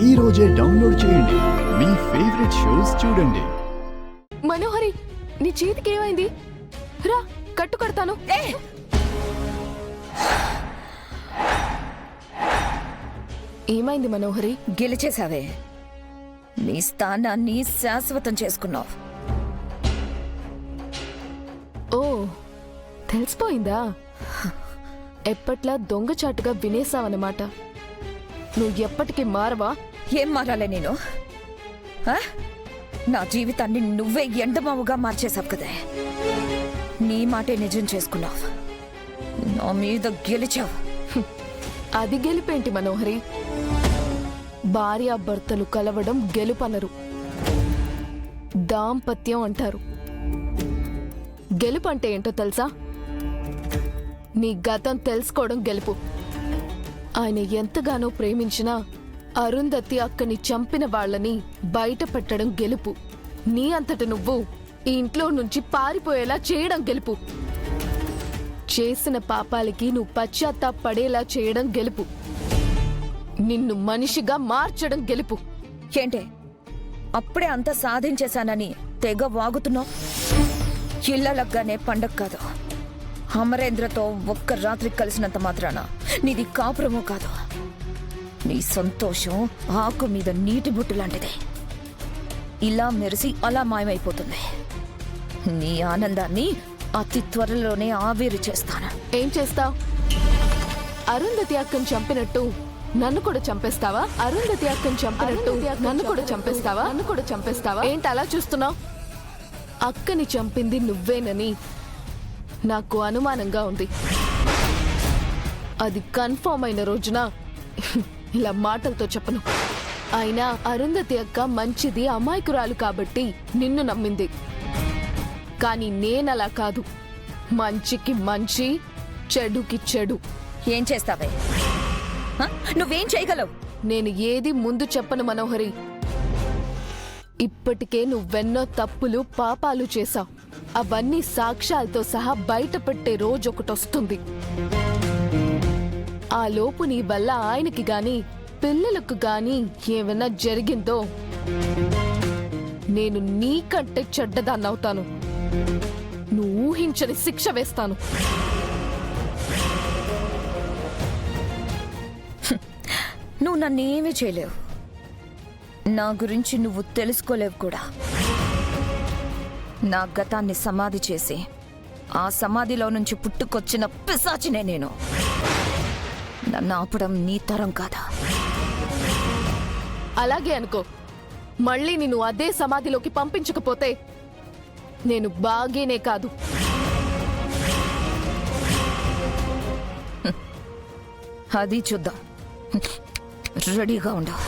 ఈ రోజే డౌన్లోడ్ చేయండి. మీ ఫేవరెట్ షోస్ చూడండి. మనోహరి, నీ చేతికి ఏమైంది? రా, కట్టు కడతాను. ఏమైంది మనోహరి? గెలిచేశావే. నీ స్థానాన్ని శాశ్వతం చేసుకున్నావు. ఓ, తెలిసిపోయిందా? ఎప్పట్లా దొంగచాటుగా వినేసావన్నమాట. నువ్వు ఎప్పటికీ మారవా? ఏం మారాలే నేను? నా జీవితాన్ని నువ్వే ఎండమావుగా మార్చేశావు కదే. నీ మాటే నిజం చేసుకున్నావు. నా మీద గెలిచావు. అది గెలుపేంటి మనోహరి? భార్యాభర్తలు కలవడం గెలుపనరు, దాంపత్యం అంటారు. గెలుపు అంటే ఏంటో తెలుసా? నీ గతం తెలుసుకోవడం గెలుపు. ఆయన ఎంతగానో ప్రేమించినా అరుంధతి అక్కని చంపిన వాళ్ళని బయట పెట్టడం గెలుపు. నీ అంతట నువ్వు ఈ ఇంట్లో నుంచి పారిపోయేలా చేయడం గెలుపు. చేసిన పాపాలకి నువ్వు పశ్చాత్తాపడేలా చేయడం గెలుపు. నిన్ను మనిషిగా మార్చడం గెలుపు. ఏంటే అప్పుడే అంతా సాధించేశానని తెగ వాగుతున్నావు? ఇళ్ళలగ్గానే పండగ కాదు. అమరేంద్రతో ఒక్క రాత్రి కలిసినంత మాత్రాన నీది కాపురమో కాదు. నీ సంతోషం ఆకు మీద నీటి బొట్టు లాంటిది. ఇలా మెరిసి అలా మాయమైపోతుంది. నీ ఆనందాన్ని అతి త్వరలోనే ఆవిరి చేస్తాను. ఏం చేస్తావ్? అరుంధతి అక్కని చంపినట్టు నన్ను కూడా చంపేస్తావా? అరుంధతి అక్కని చంపినట్టు నన్ను కూడా చంపేస్తావా? ఏంటి అలా చూస్తున్నావు? అక్కని చంపింది నువ్వేనని నాకు అనుమానంగా ఉంది. అది కన్ఫర్మ్ అయిన రోజున ఇలా మాటలతో చెప్పను. అయినా అరుంధతి అక్క మంచిది, అమాయకురాలు కాబట్టి నిన్ను నమ్మింది. కానీ నేనలా కాదు. మంచికి మంచి, చెడుకి చెడు. ఏం చేస్తావే? నువ్వేం చేయగలవు? నేను ఏది ముందు చెప్పను మనోహరి. ఇప్పటికే నువ్వెన్నో తప్పులు, పాపాలు చేశావు. అవన్నీ సాక్ష్యాలతో సహా బయటపెట్టే రోజొకటొస్తుంది. ఆ లోపు నీ వల్ల ఆయనకి గాని పిల్లలకు గాని ఏమైనా జరిగిందో నేను నీకంటే చెడ్డదాన్నవుతాను. నువ్వు ఊహించని శిక్ష వేస్తాను. నువ్వు నన్నేమీ చేయలేవు. నా గురించి నువ్వు తెలుసుకోలేవు కూడా. నా గతాన్ని సమాధి చేసి ఆ సమాధిలో నుంచి పుట్టుకొచ్చిన పిశాచినే నేను. నన్ను ఆపడం నీ తరం కాదా? అలాగే అనుకో. మళ్ళీ నిన్ను అదే సమాధిలోకి పంపించకపోతే నేను బాగేనే కాదు. అది చూద్దాం. రెడీగా ఉండవు.